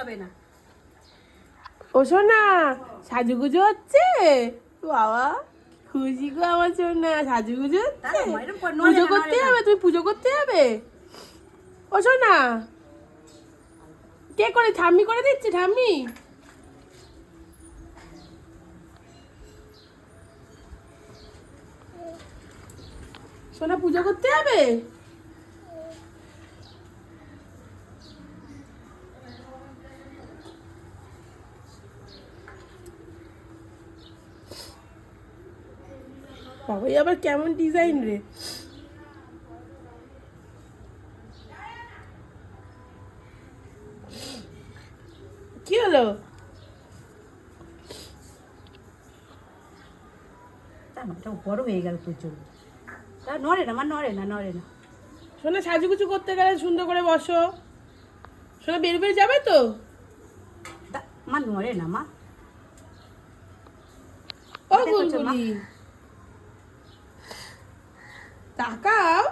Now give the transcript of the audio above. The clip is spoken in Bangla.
হবে না। ও সোনা সাজুগুজু হচ্ছে বাবা, খুশি গো আমার সোনা, সাজুগুজু হচ্ছে। পুজো করতে যাবে? তুমি পুজো করতে যাবে? ও সোনা, কে করে? ঠাম্মি করে দিচ্ছে? ঠাম্মি সোনা পুজো করতে যাবে? বাবাই আবার কেমন ডিজাইন রে। কি হলো? বড় হয়ে গেল প্রচুর, নড়ে না, নড়ে না, নড়ে না। সোনা সাজুগুজু করতে গেলে সুন্দর করে বসো। সোনা বের বের যাবে তো? মা নড়ে না মা। ও গুলগুলি তাকাও।